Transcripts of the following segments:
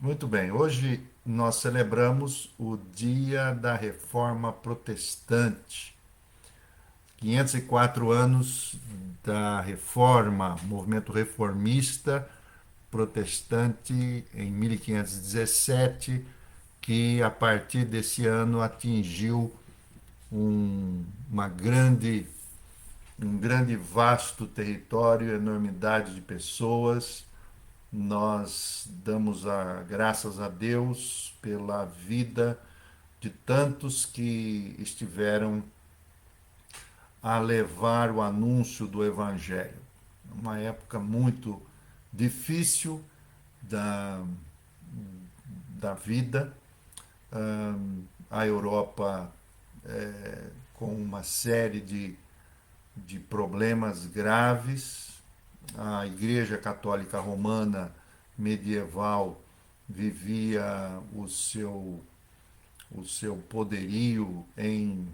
Muito bem, hoje nós celebramos o Dia da Reforma Protestante. 504 anos da Reforma, movimento reformista protestante em 1517, que a partir desse ano atingiu uma grande, um grande vasto território, enormidade de pessoas. Nós damos graças a Deus pela vida de tantos que estiveram a levar o anúncio do Evangelho. Uma época muito difícil da, da vida, a Europa com uma série de problemas graves, a Igreja Católica Romana medieval vivia o seu poderio em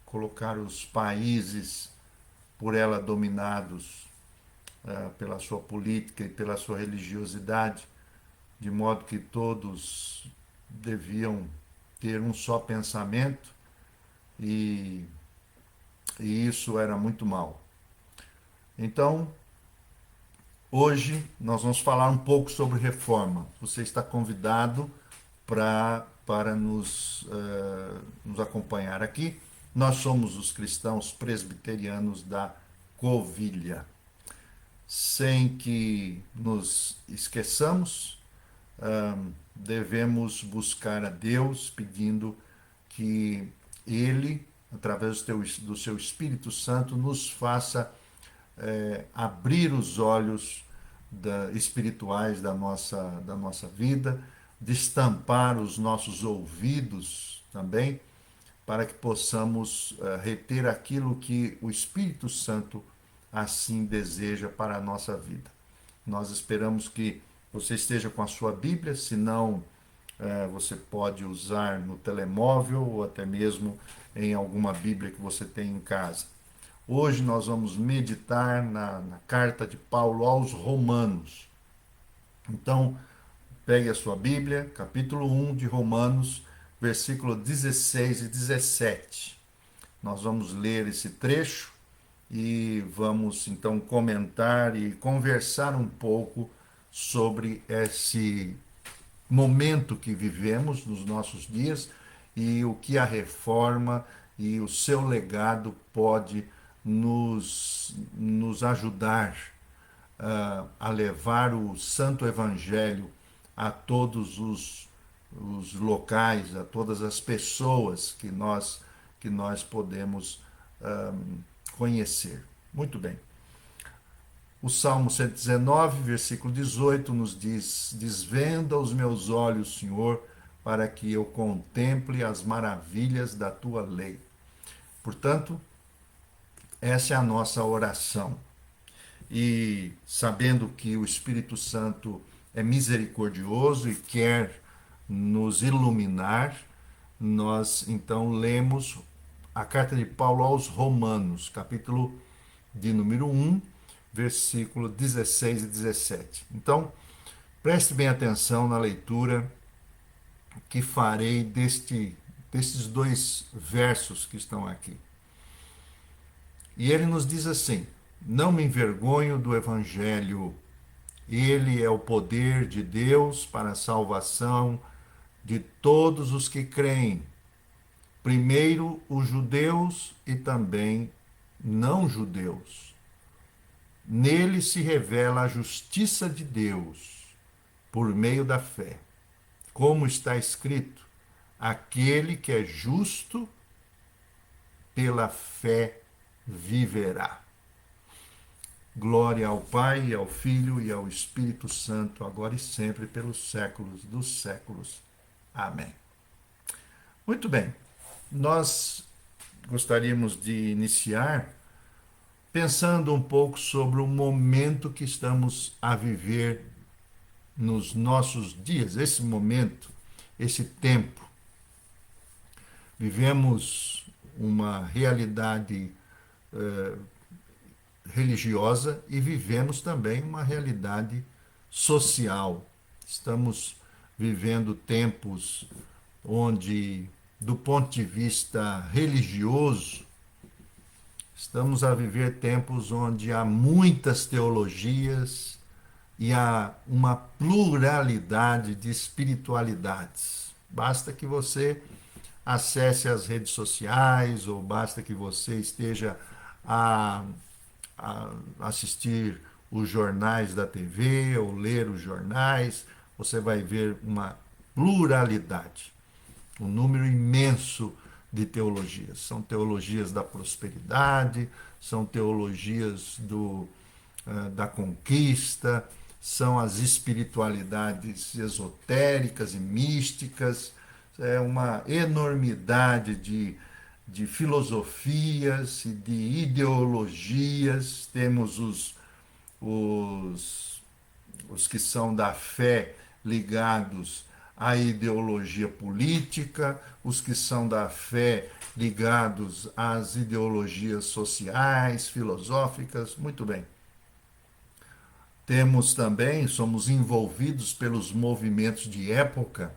colocar os países por ela dominados pela sua política e pela sua religiosidade, de modo que todos deviam ter um só pensamento e, e isso era muito mal. Então, hoje nós vamos falar um pouco sobre reforma. Você está convidado para nos acompanhar aqui. Nós somos os cristãos presbiterianos da Covilha. Sem que nos esqueçamos, devemos buscar a Deus pedindo que Ele, através do seu Espírito Santo, nos faça abrir os olhos espirituais da nossa vida, destampar os nossos ouvidos também, para que possamos reter aquilo que o Espírito Santo assim deseja para a nossa vida. Nós esperamos que você esteja com a sua Bíblia, se não, você pode usar no telemóvel ou até mesmo em alguma Bíblia que você tem em casa. Hoje nós vamos meditar na carta de Paulo aos Romanos. Então, pegue a sua Bíblia, capítulo 1 de Romanos, versículo 16 e 17. Nós vamos ler esse trecho e vamos então comentar e conversar um pouco sobre esse momento que vivemos nos nossos dias e o que a reforma e o seu legado pode nos ajudar a levar o Santo Evangelho a todos os locais, a todas as pessoas que nós podemos conhecer. Muito bem. O Salmo 119, versículo 18, nos diz: Desvenda os meus olhos, Senhor, para que eu contemple as maravilhas da tua lei. Portanto, essa é a nossa oração. E sabendo que o Espírito Santo é misericordioso e quer nos iluminar, nós então lemos a carta de Paulo aos Romanos, capítulo de número 1, versículo 16 e 17. Então, preste bem atenção na leitura que farei destes dois versos que estão aqui. E ele nos diz assim: Não me envergonho do Evangelho, ele é o poder de Deus para a salvação de todos os que creem, primeiro os judeus e também não judeus. Nele se revela a justiça de Deus por meio da fé. Como está escrito, aquele que é justo pela fé viverá. Glória ao Pai, ao Filho e ao Espírito Santo, agora e sempre, pelos séculos dos séculos. Amém. Muito bem, nós gostaríamos de iniciar pensando um pouco sobre o momento que estamos a viver nos nossos dias, esse momento, esse tempo. Vivemos uma realidade religiosa e vivemos também uma realidade social. Estamos vivendo tempos onde, do ponto de vista religioso, estamos a viver tempos onde há muitas teologias e há uma pluralidade de espiritualidades. Basta que você acesse as redes sociais ou basta que você esteja a, a assistir os jornais da TV ou ler os jornais, você vai ver uma pluralidade, um número imenso de teologias. São teologias da prosperidade, são teologias da conquista, são as espiritualidades esotéricas e místicas, é uma enormidade de filosofias e de ideologias. Temos os, os que são da fé ligados à ideologia política, os que são da fé ligados às ideologias sociais, filosóficas. Muito bem. Temos também, somos envolvidos pelos movimentos de época,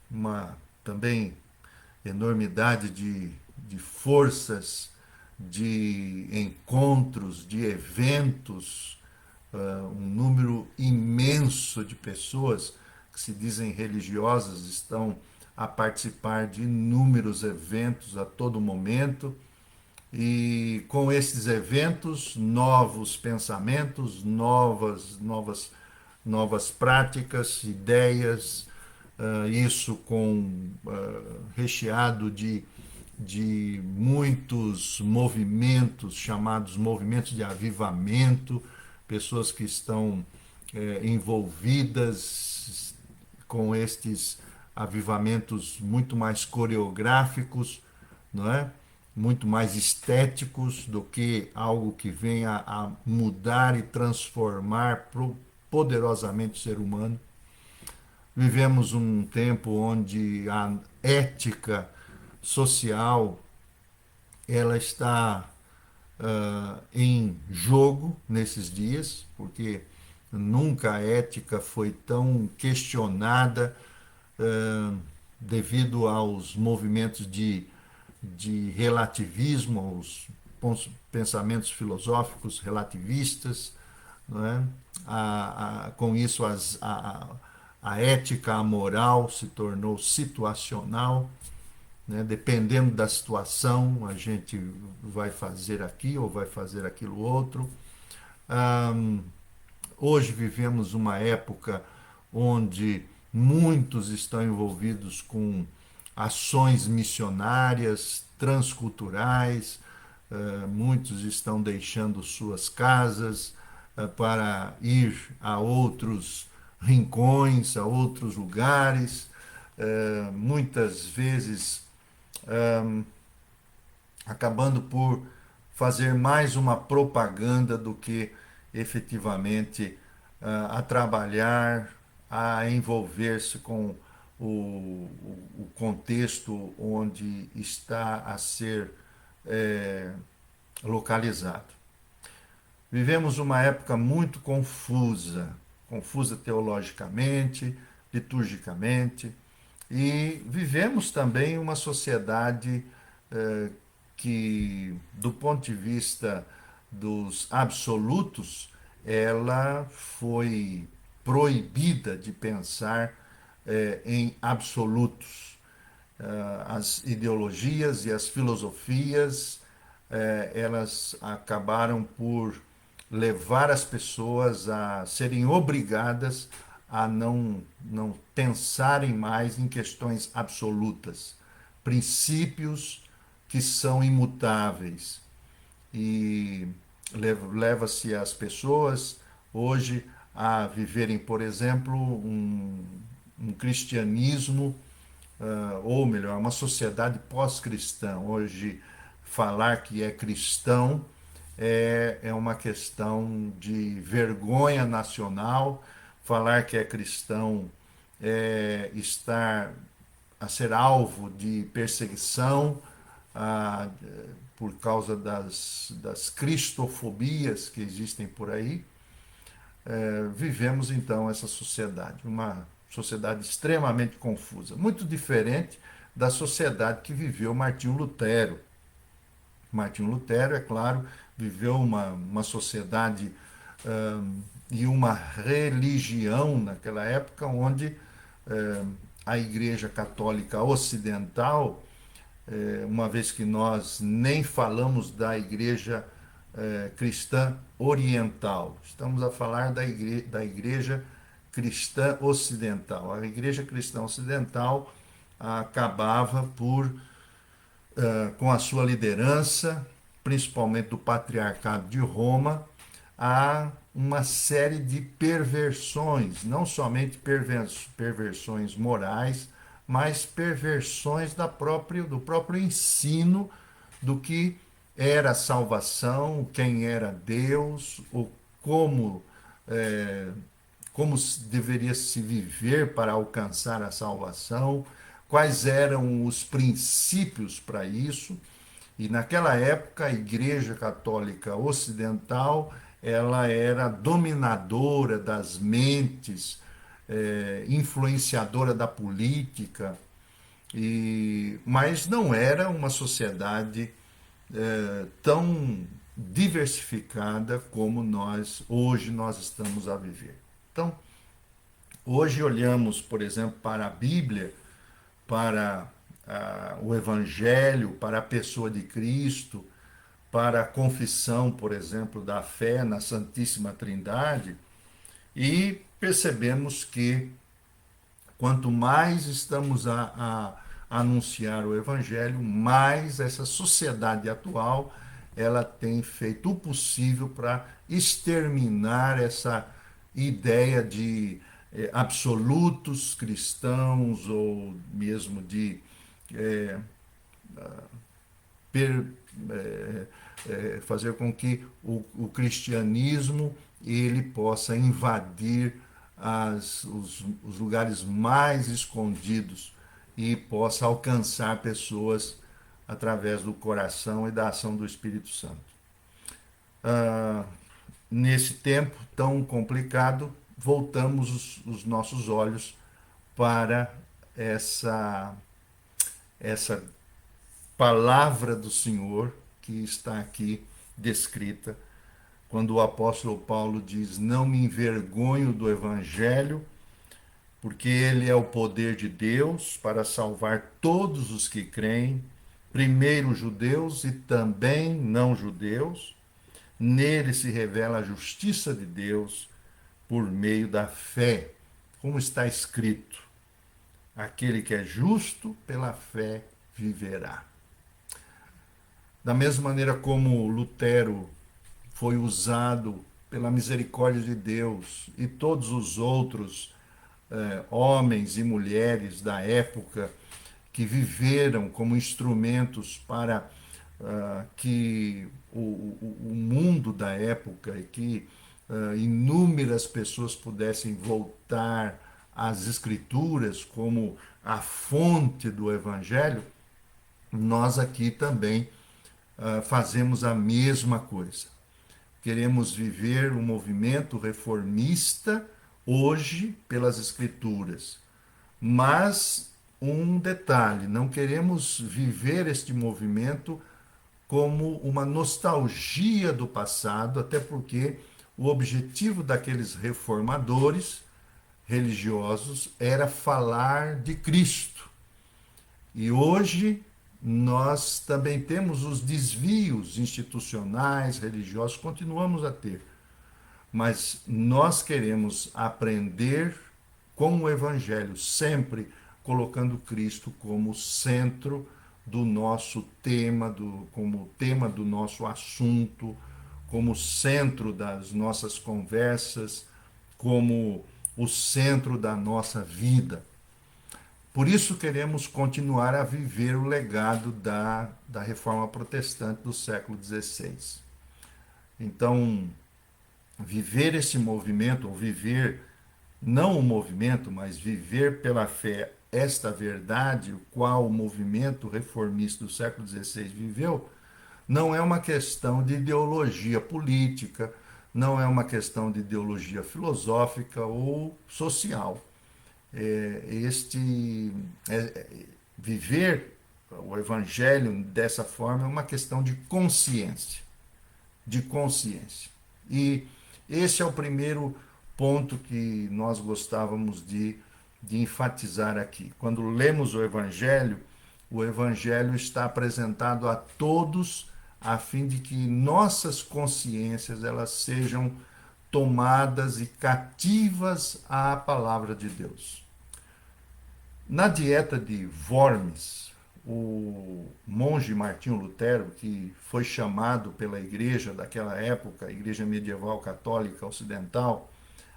uma também enormidade de forças, de encontros, de eventos, um número imenso de pessoas que se dizem religiosas estão a participar de inúmeros eventos a todo momento. E com esses eventos, novos pensamentos, novas práticas, ideias, isso com recheado de muitos movimentos, chamados movimentos de avivamento, pessoas que estão envolvidas com estes avivamentos muito mais coreográficos, não é? Muito mais estéticos do que algo que venha a mudar e transformar poderosamente o ser humano. Vivemos um tempo onde a ética social ela está em jogo nesses dias, porque nunca a ética foi tão questionada devido aos movimentos de relativismo, aos pensamentos filosóficos relativistas, não é? Com isso, a ética, a moral se tornou situacional, né? Dependendo da situação, a gente vai fazer aqui ou vai fazer aquilo outro. Hoje vivemos uma época onde muitos estão envolvidos com ações missionárias, transculturais, muitos estão deixando suas casas para ir a outros rincões, a outros lugares, muitas vezes acabando por fazer mais uma propaganda do que efetivamente a trabalhar, a envolver-se com o contexto onde está a ser localizado. Vivemos uma época muito confusa, confusa teologicamente, liturgicamente, e vivemos também uma sociedade que, do ponto de vista dos absolutos, ela foi proibida de pensar em absolutos. As ideologias e as filosofias, elas acabaram por levar as pessoas a serem obrigadas a não pensarem mais em questões absolutas, princípios que são imutáveis. E leva-se as pessoas hoje a viverem, por exemplo, um cristianismo, ou melhor, uma sociedade pós-cristã. Hoje, falar que é cristão é uma questão de vergonha nacional. Falar que é cristão é estar a ser alvo de perseguição por causa das cristofobias que existem por aí. vivemos então essa sociedade, uma sociedade extremamente confusa, muito diferente da sociedade que viveu Martinho Lutero. Martinho Lutero, é claro, viveu uma sociedade e uma religião naquela época onde a Igreja Católica Ocidental, uma vez que nós nem falamos da Igreja Cristã Oriental, estamos a falar da Igreja Cristã Ocidental. A Igreja Cristã Ocidental acabava por com a sua liderança, principalmente do Patriarcado de Roma, há uma série de perversões, não somente perversões morais, mas perversões do próprio ensino do que era a salvação, quem era Deus, o como, é, como deveria se viver para alcançar a salvação, quais eram os princípios para isso. E naquela época a Igreja Católica Ocidental ela era dominadora das mentes, influenciadora da política, mas não era uma sociedade tão diversificada como nós estamos a viver. Então, hoje olhamos, por exemplo, para a Bíblia, para o Evangelho, para a pessoa de Cristo, para a confissão, por exemplo, da fé na Santíssima Trindade, e percebemos que quanto mais estamos a anunciar o Evangelho, mais essa sociedade atual ela tem feito o possível para exterminar essa ideia de absolutos cristãos ou mesmo de é, per, é, fazer com que o cristianismo ele possa invadir os lugares mais escondidos e possa alcançar pessoas através do coração e da ação do Espírito Santo. Ah, nesse tempo tão complicado, voltamos os nossos olhos para essa palavra do Senhor que está aqui descrita, quando o apóstolo Paulo diz: Não me envergonho do Evangelho, porque ele é o poder de Deus para salvar todos os que creem, primeiro judeus e também não judeus. Nele se revela a justiça de Deus por meio da fé, como está escrito: aquele que é justo pela fé viverá. Da mesma maneira como Lutero foi usado pela misericórdia de Deus e todos os outros homens e mulheres da época que viveram como instrumentos para que o mundo da época e que inúmeras pessoas pudessem voltar às Escrituras como a fonte do Evangelho, nós aqui também fazemos a mesma coisa. Queremos viver um movimento reformista hoje pelas Escrituras. Mas um detalhe, não queremos viver este movimento como uma nostalgia do passado, até porque o objetivo daqueles reformadores religiosos era falar de Cristo. E hoje nós também temos os desvios institucionais, religiosos, continuamos a ter. Mas nós queremos aprender com o Evangelho, sempre colocando Cristo como centro do nosso tema, como tema do nosso assunto, como centro das nossas conversas, como o centro da nossa vida. Por isso queremos continuar a viver o legado da Reforma Protestante do século XVI. Então, viver esse movimento, ou viver, não o movimento, mas viver pela fé esta verdade, o qual o movimento reformista do século XVI viveu, não é uma questão de ideologia política, não é uma questão de ideologia filosófica ou social. É, este é, é, viver o evangelho dessa forma é uma questão de consciência, de consciência. E esse é o primeiro ponto que nós gostávamos de enfatizar aqui. Quando lemos o Evangelho está apresentado a todos a fim de que nossas consciências elas sejam tomadas e cativas à palavra de Deus. Na dieta de Worms, o monge Martinho Lutero, que foi chamado pela igreja daquela época, a igreja medieval católica ocidental,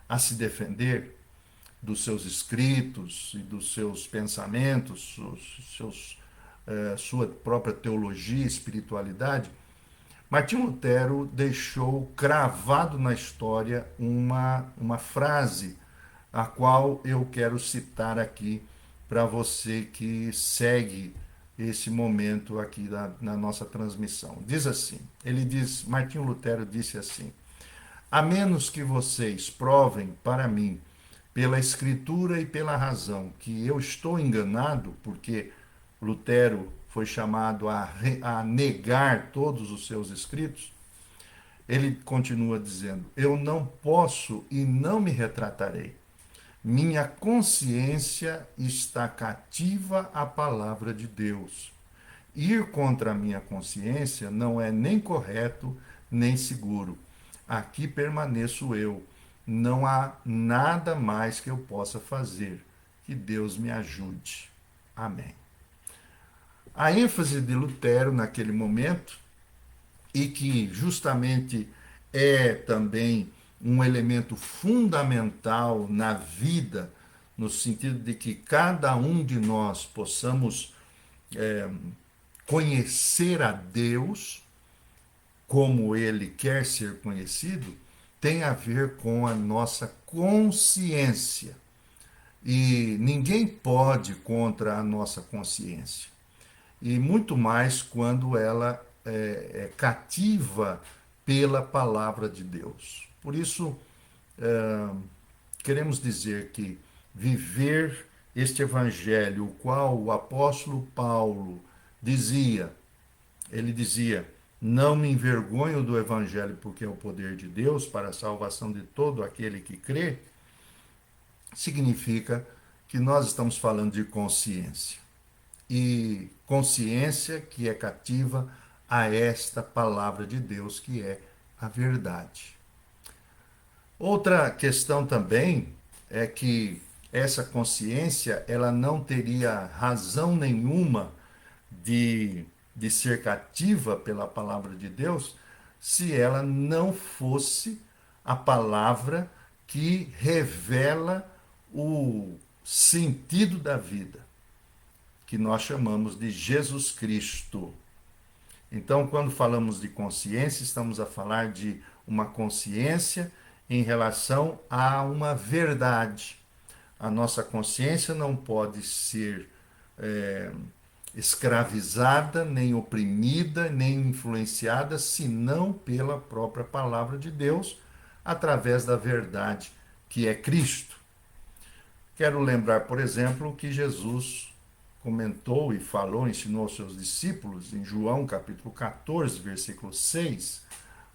a se defender dos seus escritos e dos seus pensamentos, sua própria teologia e espiritualidade, Martinho Lutero deixou cravado na história uma frase, a qual eu quero citar aqui para você que segue esse momento aqui na nossa transmissão. Diz assim, Martinho Lutero disse assim: a menos que vocês provem para mim, pela escritura e pela razão, que eu estou enganado, porque Lutero foi chamado a negar todos os seus escritos, ele continua dizendo: eu não posso e não me retratarei. Minha consciência está cativa à palavra de Deus. Ir contra a minha consciência não é nem correto, nem seguro. Aqui permaneço eu. Não há nada mais que eu possa fazer. Que Deus me ajude. Amém. A ênfase de Lutero naquele momento, e que justamente é também um elemento fundamental na vida, no sentido de que cada um de nós possamos conhecer a Deus como ele quer ser conhecido, tem a ver com a nossa consciência. E ninguém pode ir contra a nossa consciência. E muito mais quando ela é cativa pela palavra de Deus. Por isso, queremos dizer que viver este evangelho, o qual o apóstolo Paulo dizia, ele dizia: não me envergonho do evangelho, porque é o poder de Deus para a salvação de todo aquele que crê, significa que nós estamos falando de consciência. E consciência que é cativa a esta palavra de Deus, que é a verdade. Outra questão também é que essa consciência ela não teria razão nenhuma de ser cativa pela palavra de Deus se ela não fosse a palavra que revela o sentido da vida, que nós chamamos de Jesus Cristo. Então, quando falamos de consciência, estamos a falar de uma consciência em relação a uma verdade. A nossa consciência não pode ser escravizada, nem oprimida, nem influenciada, senão pela própria palavra de Deus, através da verdade que é Cristo. Quero lembrar, por exemplo, que Jesus comentou e falou, ensinou aos seus discípulos, em João capítulo 14, versículo 6,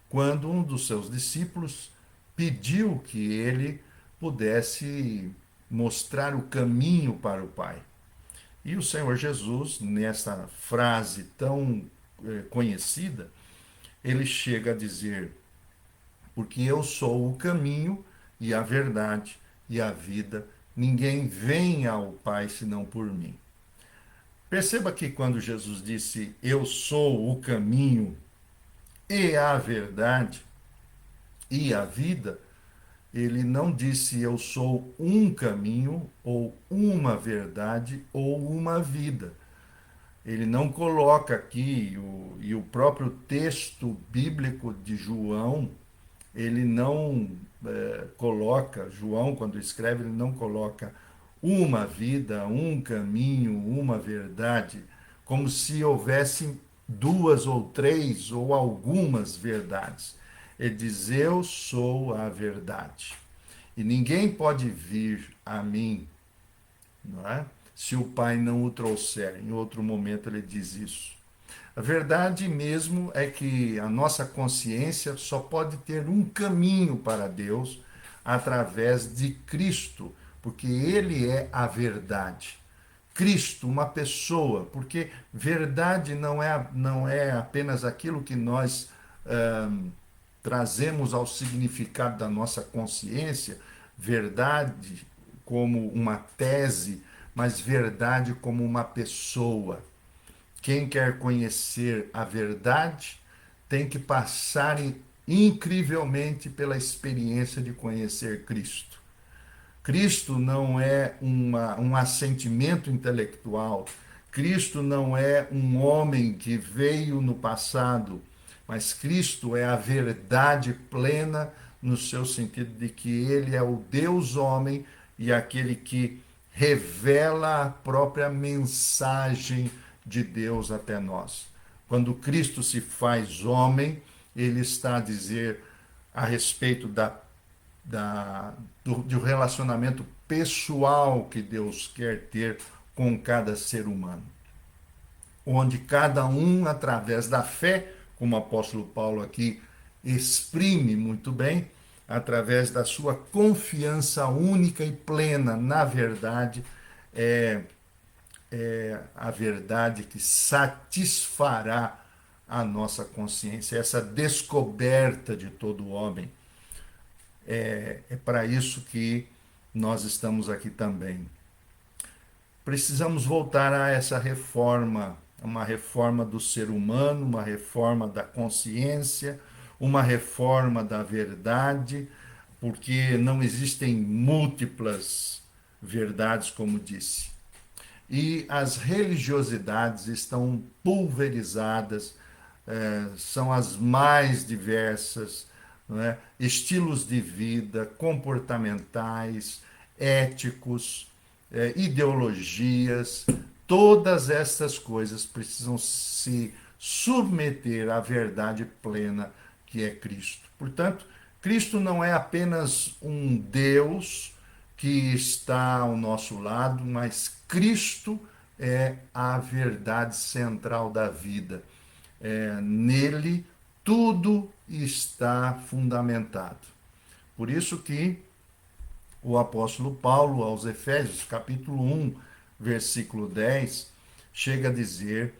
quando um dos seus discípulos pediu que ele pudesse mostrar o caminho para o Pai. E o Senhor Jesus, nessa frase tão conhecida, ele chega a dizer: porque eu sou o caminho e a verdade e a vida, ninguém vem ao Pai senão por mim. Perceba que quando Jesus disse eu sou o caminho e a verdade e a vida, ele não disse eu sou um caminho ou uma verdade ou uma vida. Ele não coloca aqui, e o próprio texto bíblico de João, ele não coloca, João quando escreve, ele não coloca uma vida, um caminho, uma verdade, como se houvesse duas ou três ou algumas verdades. Ele diz: Eu sou a verdade. E ninguém pode vir a mim, não é? Se o Pai não o trouxer. Em outro momento ele diz isso. A verdade mesmo é que a nossa consciência só pode ter um caminho para Deus através de Cristo, porque Ele é a verdade. Cristo, uma pessoa, porque verdade não é apenas aquilo que nós trazemos ao significado da nossa consciência, verdade como uma tese, mas verdade como uma pessoa. Quem quer conhecer a verdade tem que passar incrivelmente pela experiência de conhecer Cristo. Cristo não é um assentimento intelectual. Cristo não é um homem que veio no passado, mas Cristo é a verdade plena no seu sentido de que ele é o Deus homem e aquele que revela a própria mensagem de Deus até nós. Quando Cristo se faz homem, ele está a dizer a respeito do relacionamento pessoal que Deus quer ter com cada ser humano, onde cada um, através da fé, como o apóstolo Paulo aqui exprime muito bem, através da sua confiança única e plena na verdade, é, é a verdade que satisfará a nossa consciência, essa descoberta de todo homem. É para isso que nós estamos aqui também. Precisamos voltar a essa reforma, uma reforma do ser humano, uma reforma da consciência, uma reforma da verdade, porque não existem múltiplas verdades, como disse. E as religiosidades estão pulverizadas, são as mais diversas, não é? Estilos de vida, comportamentais, éticos, ideologias, todas essas coisas precisam se submeter à verdade plena que é Cristo. Portanto, Cristo não é apenas um Deus que está ao nosso lado, mas Cristo é a verdade central da vida. Nele tudo está fundamentado. Por isso que o apóstolo Paulo, aos Efésios, capítulo 1, versículo 10, chega a dizer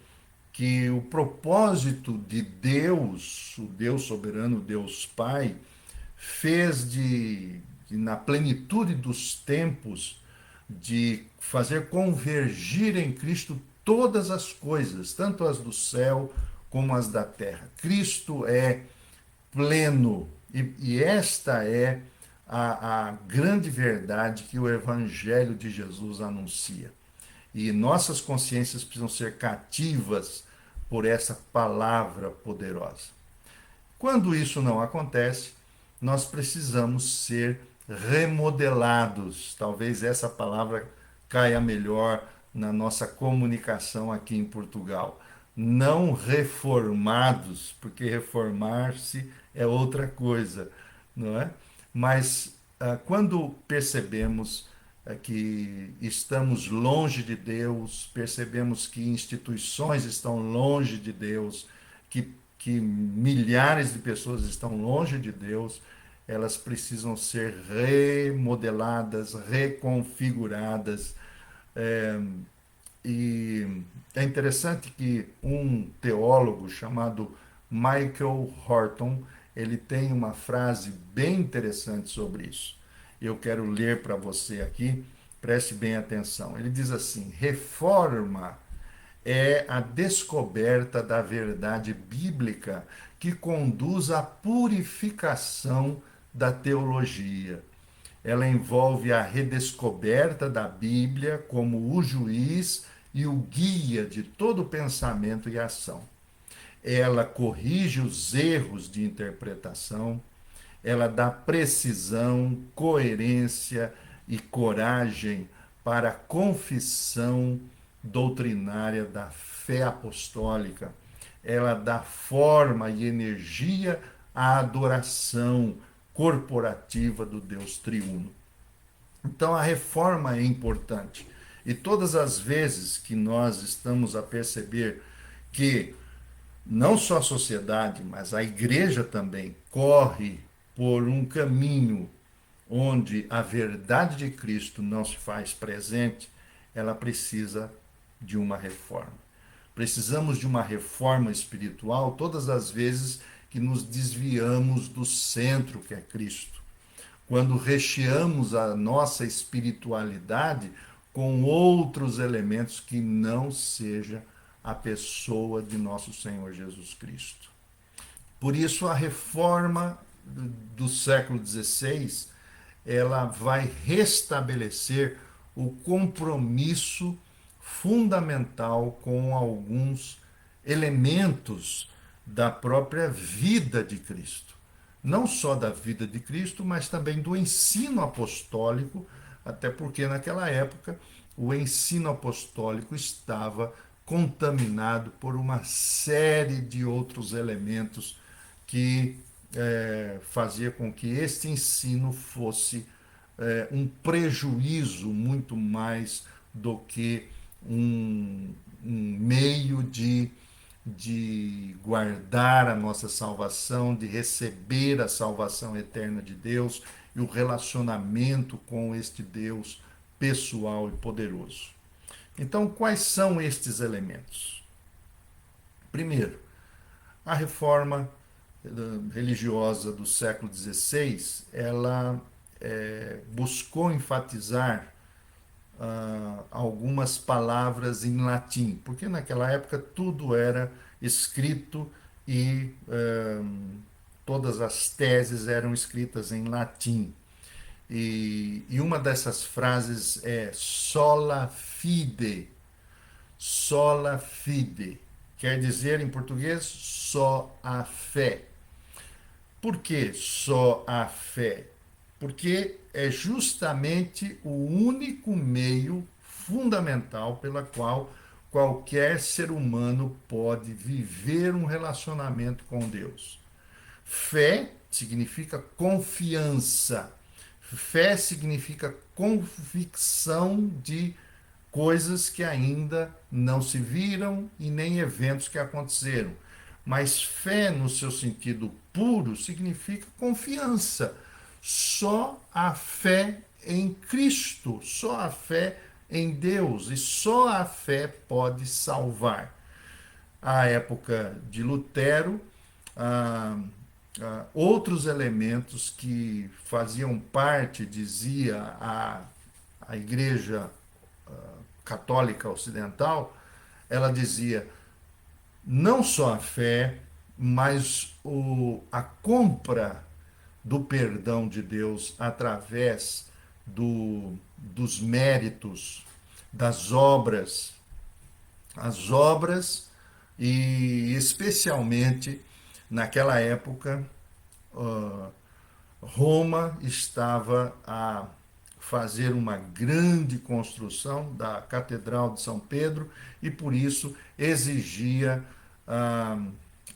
que o propósito de Deus, o Deus soberano, o Deus Pai, fez na plenitude dos tempos, de fazer convergir em Cristo todas as coisas, tanto as do céu como as da terra. Cristo é pleno, e esta é a grande verdade que o Evangelho de Jesus anuncia. E nossas consciências precisam ser cativas por essa palavra poderosa. Quando isso não acontece, nós precisamos ser remodelados. Talvez essa palavra caia melhor na nossa comunicação aqui em Portugal. Não reformados, porque reformar-se é outra coisa, não é? Mas quando percebemos que estamos longe de Deus, percebemos que instituições estão longe de Deus, que milhares de pessoas estão longe de Deus, elas precisam ser remodeladas, reconfiguradas. É, e é interessante que um teólogo chamado Michael Horton, ele tem uma frase bem interessante sobre isso. Eu quero ler para você aqui, preste bem atenção. Ele diz assim: reforma é a descoberta da verdade bíblica que conduz à purificação da teologia. Ela envolve a redescoberta da Bíblia como o juiz e o guia de todo pensamento e ação. Ela corrige os erros de interpretação, ela dá precisão, coerência e coragem para a confissão doutrinária da fé apostólica. Ela dá forma e energia a adoração corporativa do Deus triuno. Então a reforma é importante. E todas as vezes que nós estamos a perceber que não só a sociedade, mas a igreja também corre por um caminho onde a verdade de Cristo não se faz presente, ela precisa de uma reforma. Precisamos de uma reforma espiritual todas as vezes que nos desviamos do centro que é Cristo. Quando recheamos a nossa espiritualidade com outros elementos que não seja a pessoa de nosso Senhor Jesus Cristo. Por isso a reforma do século XVI, ela vai restabelecer o compromisso fundamental com alguns elementos da própria vida de Cristo. Não só da vida de Cristo, mas também do ensino apostólico, até porque naquela época o ensino apostólico estava contaminado por uma série de outros elementos que fazia com que este ensino fosse um prejuízo muito mais do que um meio de guardar a nossa salvação, de receber a salvação eterna de Deus e o relacionamento com este Deus pessoal e poderoso. Então, quais são estes elementos? Primeiro, a reforma religiosa do século XVI, ela buscou enfatizar algumas palavras em latim, porque naquela época tudo era escrito e todas as teses eram escritas em latim. E uma dessas frases é sola fide, quer dizer em português só a fé. Por que só a fé? Porque é justamente o único meio fundamental pela qual qualquer ser humano pode viver um relacionamento com Deus. Fé significa confiança. Fé significa convicção de coisas que ainda não se viram e nem eventos que aconteceram. Mas fé, no seu sentido puro, significa confiança. Só a fé em Cristo, só a fé em Deus, e só a fé pode salvar. À época de Lutero, outros elementos que faziam parte, dizia a Igreja Católica Ocidental, ela dizia não só a fé, mas a compra do perdão de Deus através dos méritos, das obras, as obras, e especialmente naquela época, Roma estava a fazer uma grande construção da Catedral de São Pedro e por isso exigia a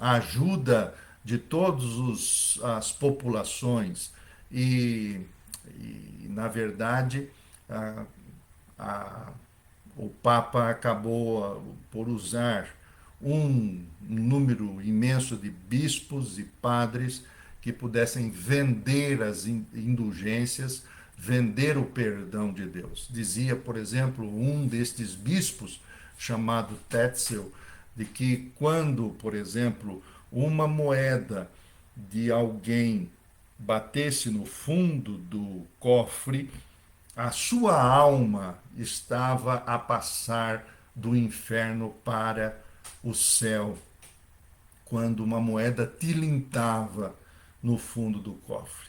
ajuda de todas as populações e na verdade a, a, o Papa acabou por usar um número imenso de bispos e padres que pudessem vender as indulgências, vender o perdão de Deus. Dizia, por exemplo, um destes bispos, chamado Tetzel, de que quando, por exemplo, uma moeda de alguém batesse no fundo do cofre, a sua alma estava a passar do inferno para o céu, quando uma moeda tilintava no fundo do cofre.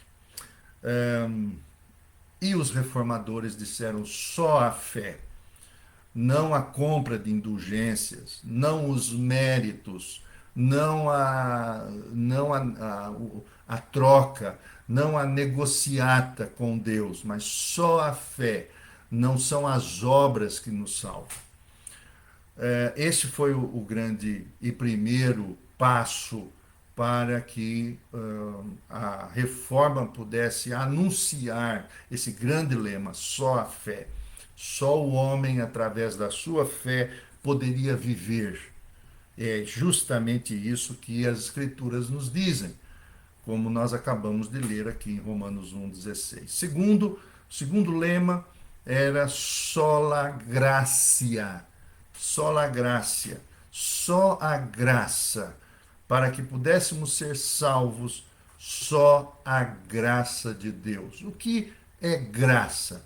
E os reformadores disseram só a fé, não a compra de indulgências, não os méritos, não a troca, não a negociata com Deus, mas só a fé, não são as obras que nos salvam. Este foi o grande e primeiro passo para que a reforma pudesse anunciar esse grande lema: só a fé. Só o homem, através da sua fé, poderia viver. É justamente isso que as Escrituras nos dizem, como nós acabamos de ler aqui em Romanos 1,16. Segundo lema era sola gracia, sola gracia, só a graça. Para que pudéssemos ser salvos, só a graça de Deus. O que é graça?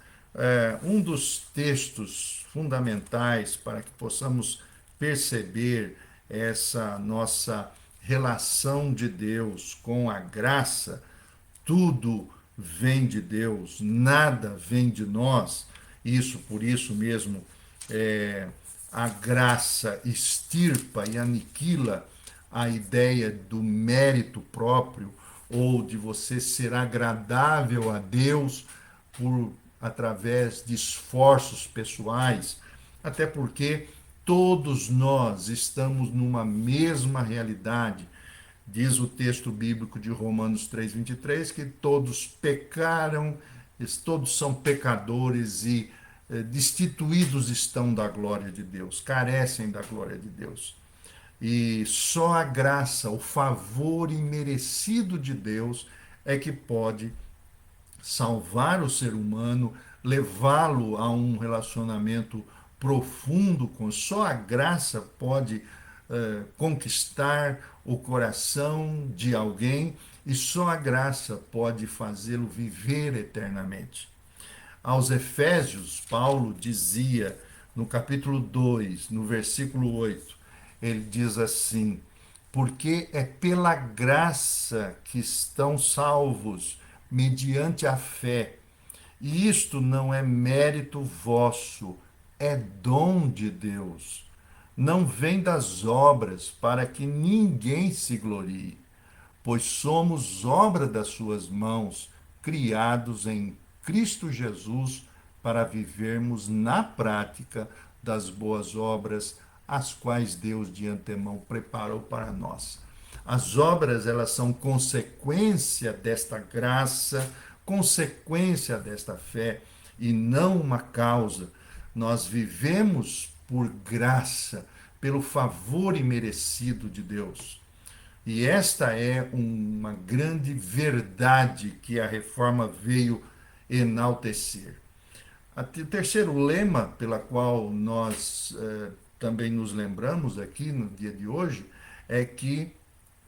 Um dos textos fundamentais para que possamos perceber essa nossa relação de Deus com a graça, tudo vem de Deus, nada vem de nós. Isso, por isso mesmo, é, a graça extirpa e aniquila a ideia do mérito próprio ou de você ser agradável a Deus por através de esforços pessoais, até porque todos nós estamos numa mesma realidade. Diz o texto bíblico de Romanos 3:23 que todos pecaram, todos são pecadores e destituídos estão da glória de Deus, carecem da glória de Deus. E só a graça, o favor imerecido de Deus é que pode salvar o ser humano, levá-lo a um relacionamento profundo com. Só a graça pode conquistar o coração de alguém e só a graça pode fazê-lo viver eternamente. Aos Efésios, Paulo dizia no capítulo 2, no versículo 8, ele diz assim: porque é pela graça que estão salvos, mediante a fé. E isto não é mérito vosso, é dom de Deus. Não vem das obras, para que ninguém se glorie, pois somos obra das suas mãos, criados em Cristo Jesus para vivermos na prática das boas obras, as quais Deus de antemão preparou para nós. As obras, elas são consequência desta graça, consequência desta fé e não uma causa. Nós vivemos por graça, pelo favor imerecido de Deus. E esta é uma grande verdade que a reforma veio enaltecer. O terceiro lema pela qual nós também nos lembramos aqui no dia de hoje é que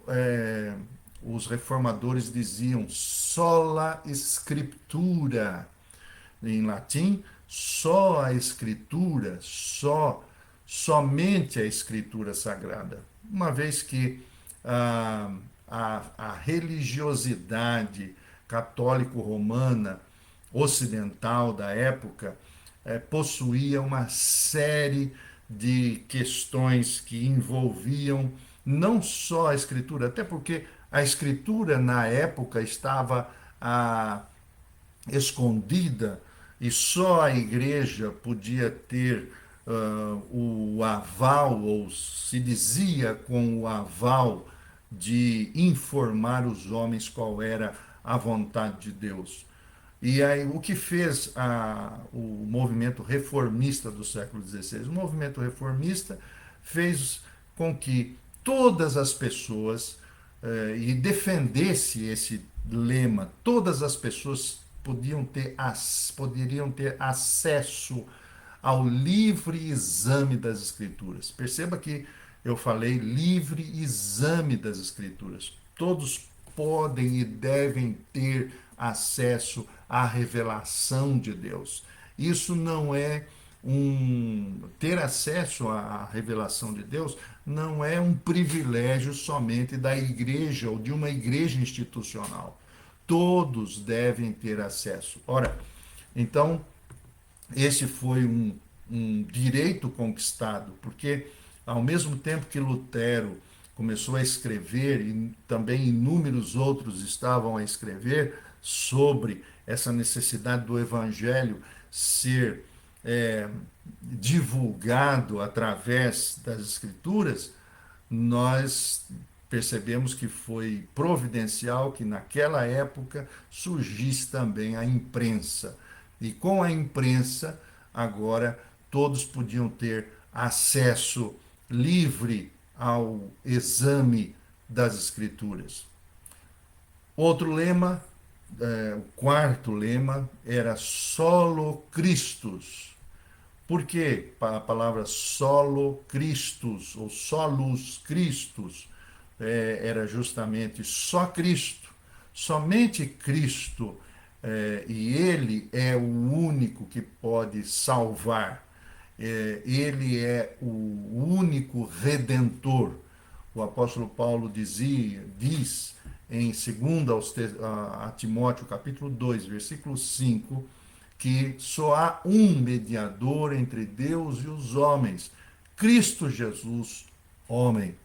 eh, os reformadores diziam sola scriptura, em latim, só a escritura, somente a escritura sagrada. Uma vez que a religiosidade católico-romana ocidental da época possuía uma série de questões que envolviam não só a escritura, até porque a escritura na época estava escondida e só a igreja podia ter o aval, ou se dizia com o aval de informar os homens qual era a vontade de Deus. E aí, o que fez o movimento reformista do século XVI? O movimento reformista fez com que todas as pessoas, e defendesse esse lema, todas as pessoas poderiam ter acesso ao livre exame das Escrituras. Perceba que eu falei livre exame das Escrituras. Todos podem e devem ter acesso à revelação de Deus. Isso não é ter acesso à revelação de Deus não é um privilégio somente da igreja ou de uma igreja institucional. Todos devem ter acesso. Ora, então, esse foi um direito conquistado, porque ao mesmo tempo que Lutero começou a escrever, e também inúmeros outros estavam a escrever sobre essa necessidade do evangelho ser divulgado através das escrituras, nós percebemos que foi providencial que naquela época surgisse também a imprensa. E com a imprensa, agora todos podiam ter acesso livre ao exame das Escrituras. Outro lema, o quarto lema, era solo Christus. Por que a palavra solo Christus ou solus Christus era justamente só Cristo, somente Cristo, e Ele é o único que pode salvar. Ele é o único redentor. O apóstolo Paulo diz em 2 a Timóteo, capítulo 2, versículo 5, que só há um mediador entre Deus e os homens, Cristo Jesus, homem.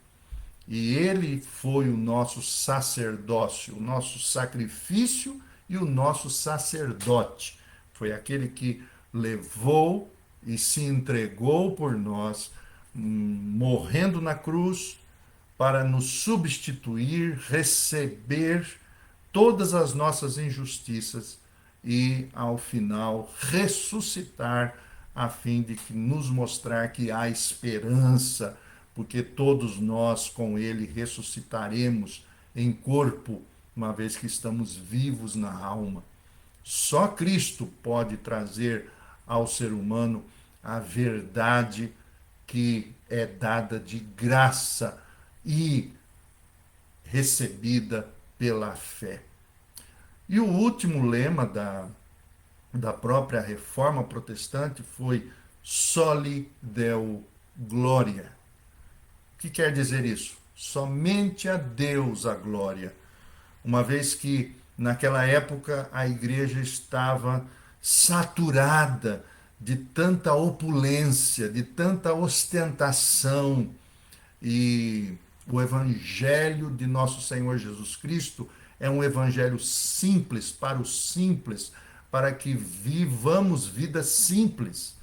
E ele foi o nosso sacerdócio, o nosso sacrifício e o nosso sacerdote. Foi aquele que levou e se entregou por nós, morrendo na cruz, para nos substituir, receber todas as nossas injustiças e, ao final, ressuscitar a fim de que nos mostrar que há esperança, porque todos nós com ele ressuscitaremos em corpo, uma vez que estamos vivos na alma. Só Cristo pode trazer ao ser humano a verdade que é dada de graça e recebida pela fé. E o último lema da própria reforma protestante foi Soli Deo Gloria. O que quer dizer isso? Somente a Deus a glória. Uma vez que naquela época a igreja estava saturada de tanta opulência, de tanta ostentação, e o evangelho de nosso Senhor Jesus Cristo é um evangelho simples, para os simples, para que vivamos vidas simples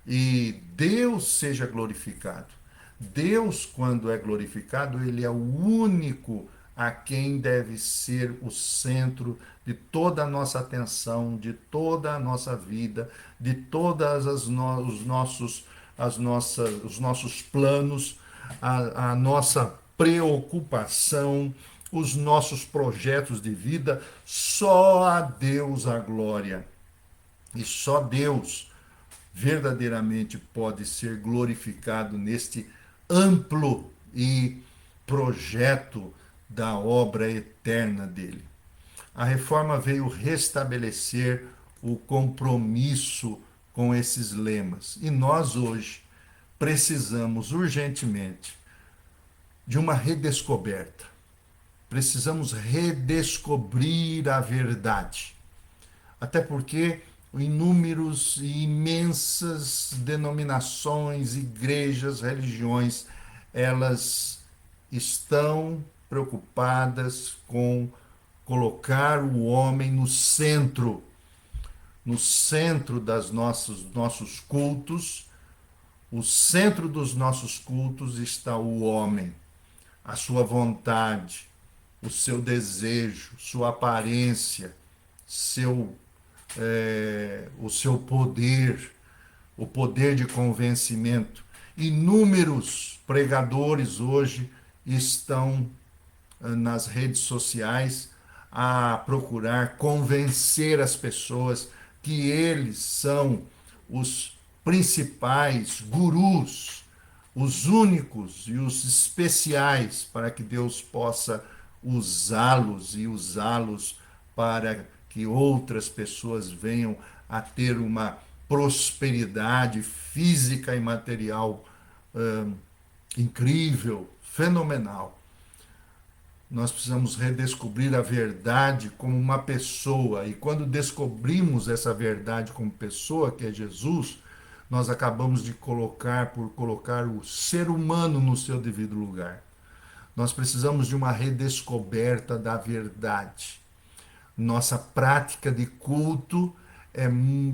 e Deus seja glorificado. Deus, quando é glorificado, ele é o único a quem deve ser o centro de toda a nossa atenção, de toda a nossa vida, de todas os nossos planos, a nossa preocupação, os nossos projetos de vida. Só a Deus a glória. E só Deus verdadeiramente pode ser glorificado neste amplo e projeto da obra eterna dele. A reforma veio restabelecer o compromisso com esses lemas. E nós hoje precisamos urgentemente de uma redescoberta. Precisamos redescobrir a verdade. Até porque inúmeros e imensas denominações, igrejas, religiões, elas estão preocupadas com colocar o homem no centro das nossos cultos. O centro dos nossos cultos está o homem, a sua vontade, o seu desejo, sua aparência, o seu poder, o poder de convencimento. Inúmeros pregadores hoje estão nas redes sociais a procurar convencer as pessoas que eles são os principais gurus, os únicos e os especiais para que Deus possa usá-los para que outras pessoas venham a ter uma prosperidade física e material incrível, fenomenal. Nós precisamos redescobrir a verdade como uma pessoa, e quando descobrimos essa verdade como pessoa, que é Jesus, nós acabamos de colocar o ser humano no seu devido lugar. Nós precisamos de uma redescoberta da verdade. Nossa prática de culto é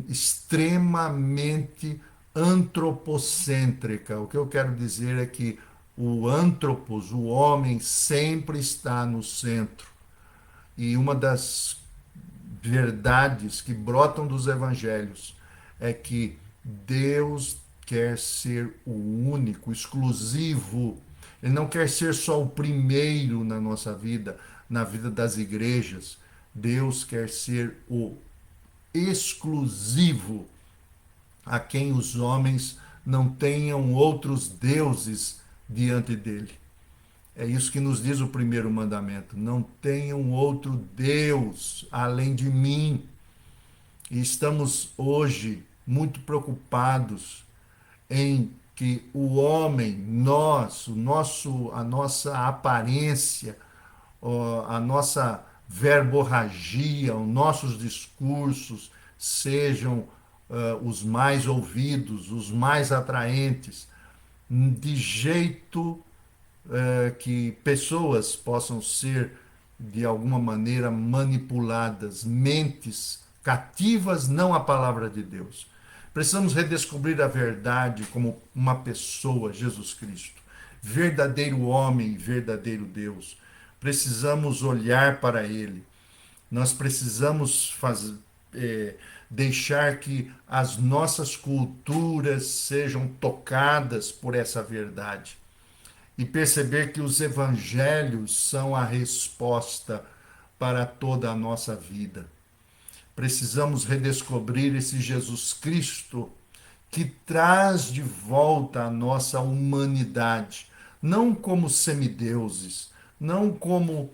extremamente antropocêntrica. O que eu quero dizer é que O antropos, o homem, sempre está no centro. E uma das verdades que brotam dos evangelhos é que Deus quer ser o único, exclusivo. Ele não quer ser só o primeiro na nossa vida, na vida das igrejas. Deus quer ser o exclusivo, a quem os homens não tenham outros deuses diante dele. É isso que nos diz o primeiro mandamento: não tenham outro Deus além de mim. E estamos hoje muito preocupados em que o homem, a nossa aparência, a nossa verborragia, os nossos discursos sejam os mais ouvidos, os mais atraentes, de jeito que pessoas possam ser de alguma maneira manipuladas, mentes cativas não à palavra de Deus. Precisamos redescobrir a verdade como uma pessoa, Jesus Cristo, verdadeiro homem, verdadeiro Deus. Precisamos olhar para Ele. Nós precisamos deixar que as nossas culturas sejam tocadas por essa verdade e perceber que os evangelhos são a resposta para toda a nossa vida. Precisamos redescobrir esse Jesus Cristo que traz de volta a nossa humanidade, não como semideuses, não como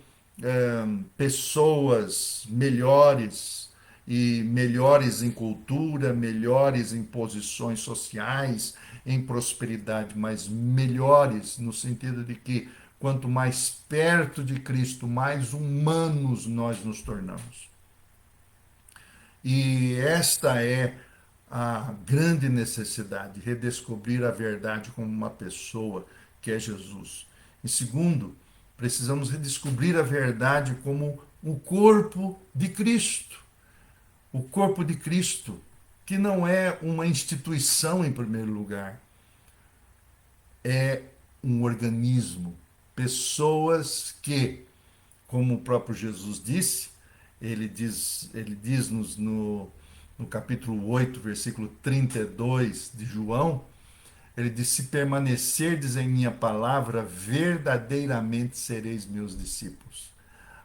pessoas melhores e melhores em cultura, melhores em posições sociais, em prosperidade, mas melhores no sentido de que quanto mais perto de Cristo, mais humanos nós nos tornamos. E esta é a grande necessidade, redescobrir a verdade como uma pessoa, que é Jesus. E segundo, precisamos redescobrir a verdade como o corpo de Cristo. O corpo de Cristo, que não é uma instituição em primeiro lugar, é um organismo. Pessoas que, como o próprio Jesus disse, ele diz-nos no capítulo 8, versículo 32 de João, ele diz: se permanecerdes em minha palavra, verdadeiramente sereis meus discípulos.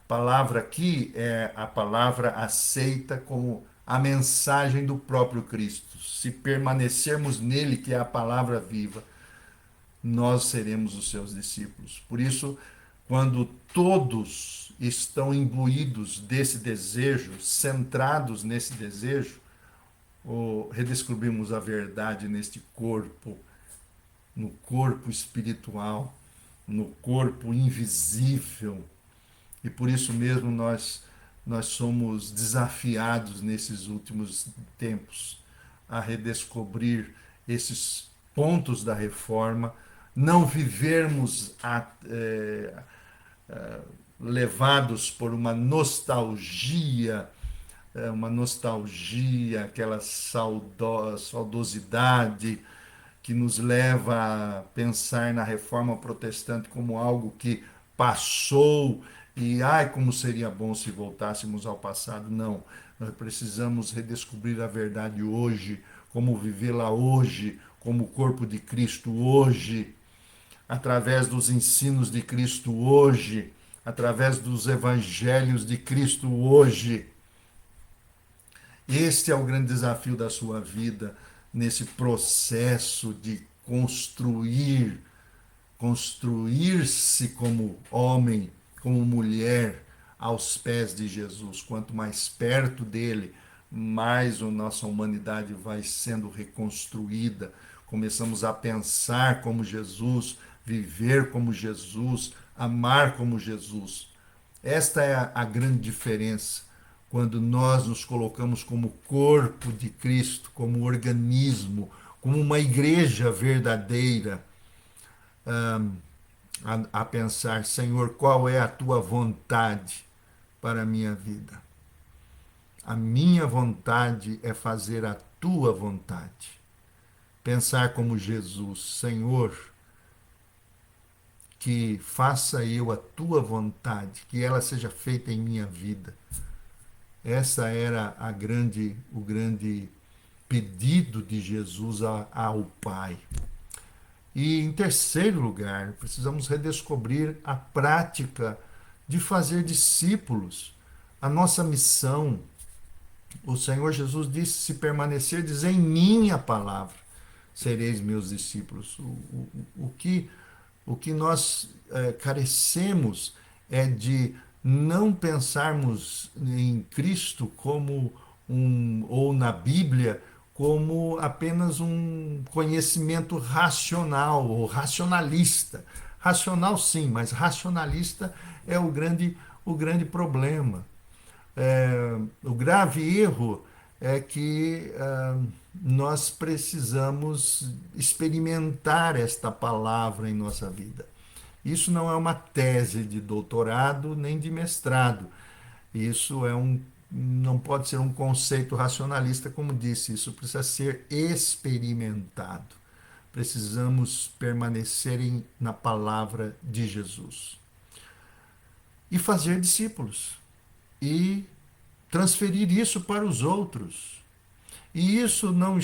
A palavra aqui é a palavra aceita como a mensagem do próprio Cristo. Se permanecermos nele, que é a palavra viva, nós seremos os seus discípulos. Por isso, quando todos estão imbuídos desse desejo, centrados nesse desejo, redescobrimos a verdade neste corpo, no corpo espiritual, no corpo invisível. E por isso mesmo nós somos desafiados nesses últimos tempos a redescobrir esses pontos da reforma, não vivermos levados por uma nostalgia, aquela saudosidade que nos leva a pensar na reforma protestante como algo que passou e, ai, como seria bom se voltássemos ao passado. Não, nós precisamos redescobrir a verdade hoje, como vivê-la hoje, como o corpo de Cristo hoje, através dos ensinos de Cristo hoje, através dos evangelhos de Cristo hoje. Este é o grande desafio da sua vida, nesse processo de construir-se como homem, como mulher, aos pés de Jesus. Quanto mais perto dele, mais a nossa humanidade vai sendo reconstruída. Começamos a pensar como Jesus, viver como Jesus, amar como Jesus. Esta é a grande diferença quando nós nos colocamos como corpo de Cristo, como organismo, como uma igreja verdadeira, a pensar: Senhor, qual é a tua vontade para a minha vida? A minha vontade é fazer a tua vontade. Pensar como Jesus: Senhor, que faça eu a tua vontade, que ela seja feita em minha vida. Essa era o grande pedido de Jesus ao Pai. E em terceiro lugar, precisamos redescobrir a prática de fazer discípulos. A nossa missão, o Senhor Jesus disse: se permanecerdes em minha palavra, sereis meus discípulos. O que nós carecemos é de não pensarmos em Cristo como ou na Bíblia como apenas um conhecimento racional ou racionalista. Racional sim, mas racionalista é o grande problema. O grave erro é que nós precisamos experimentar esta palavra em nossa vida. Isso não é uma tese de doutorado nem de mestrado. Isso não pode ser um conceito racionalista, como disse, isso precisa ser experimentado. Precisamos permanecer na palavra de Jesus. E fazer discípulos. E transferir isso para os outros. E isso não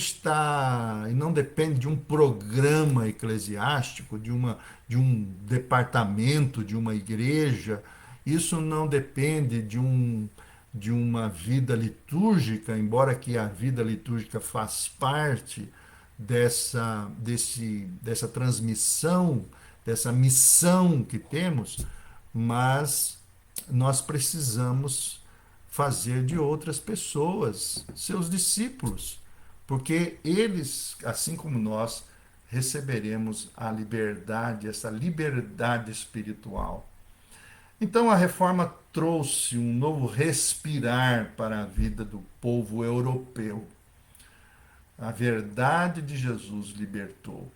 depende de um programa eclesiástico, de um departamento, de uma igreja. Isso não depende de uma vida litúrgica, embora que a vida litúrgica faz parte dessa transmissão, dessa missão que temos, mas nós precisamos fazer de outras pessoas seus discípulos, porque eles, assim como nós, receberemos a liberdade, essa liberdade espiritual. Então a reforma trouxe um novo respirar para a vida do povo europeu. A verdade de Jesus libertou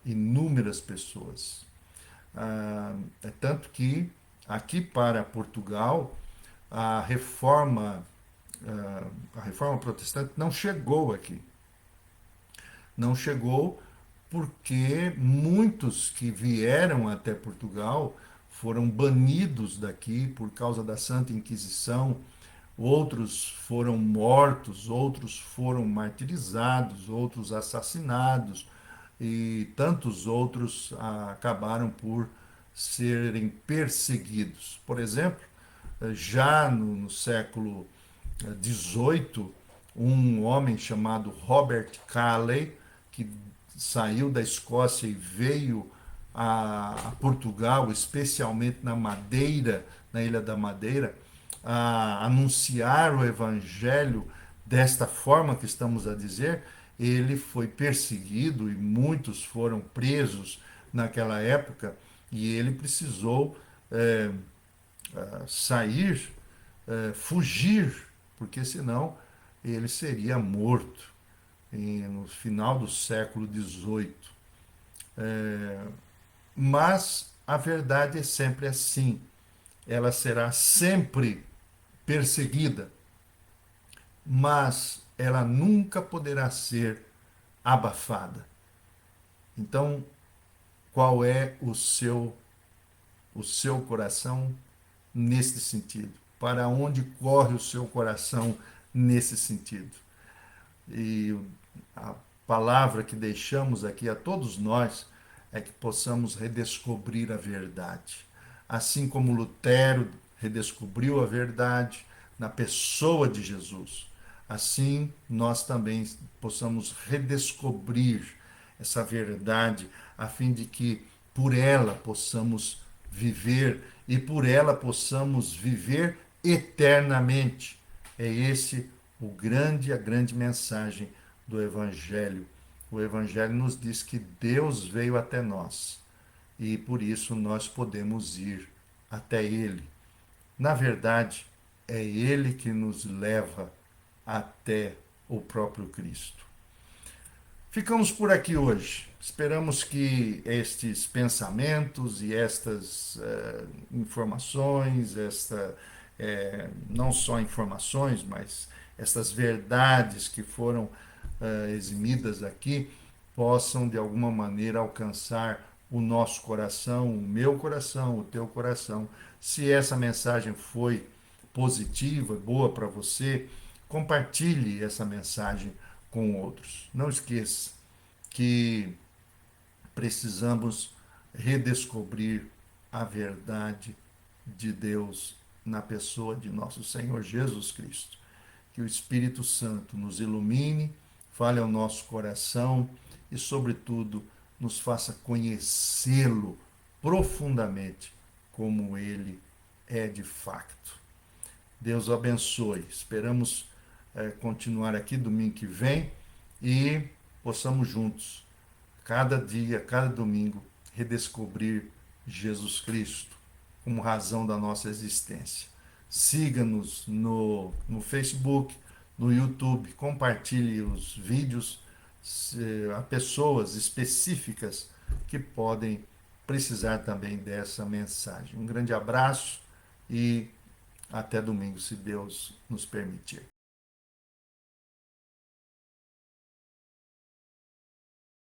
inúmeras pessoas. É tanto que aqui para Portugal a reforma protestante não chegou aqui. Não chegou porque muitos que vieram até Portugal foram banidos daqui por causa da Santa Inquisição, outros foram mortos, outros foram martirizados, outros assassinados e tantos outros acabaram por serem perseguidos. Por exemplo, já no século XVIII, um homem chamado Robert Calley, que saiu da Escócia e veio a Portugal, especialmente na Madeira, na Ilha da Madeira, a anunciar o Evangelho desta forma que estamos a dizer. Ele foi perseguido e muitos foram presos naquela época e ele precisou sair, fugir, porque senão ele seria morto no final do século XVIII. Mas a verdade é sempre assim. Ela será sempre perseguida, mas ela nunca poderá ser abafada. Então, qual é o seu coração nesse sentido? Para onde corre o seu coração nesse sentido? E a palavra que deixamos aqui a todos nós é que possamos redescobrir a verdade. Assim como Lutero redescobriu a verdade na pessoa de Jesus, assim nós também possamos redescobrir essa verdade, a fim de que por ela possamos viver e por ela possamos viver eternamente. É esse a grande mensagem do Evangelho. O Evangelho nos diz que Deus veio até nós e por isso nós podemos ir até Ele. Na verdade, é Ele que nos leva até o próprio Cristo. Ficamos por aqui hoje. Esperamos que estes pensamentos e estas informações, não só informações, mas estas verdades que foram eximidas aqui, possam de alguma maneira alcançar o nosso coração, o meu coração, o teu coração. Se essa mensagem foi positiva, boa para você, compartilhe essa mensagem com outros. Não esqueça que precisamos redescobrir a verdade de Deus na pessoa de nosso Senhor Jesus Cristo. Que o Espírito Santo nos ilumine, fale ao nosso coração e, sobretudo, nos faça conhecê-lo profundamente como ele é de fato. Deus o abençoe. Esperamos continuar aqui domingo que vem e possamos juntos, cada dia, cada domingo, redescobrir Jesus Cristo como razão da nossa existência. Siga-nos no Facebook, no YouTube, compartilhe os vídeos a pessoas específicas que podem precisar também dessa mensagem. Um grande abraço e até domingo, se Deus nos permitir.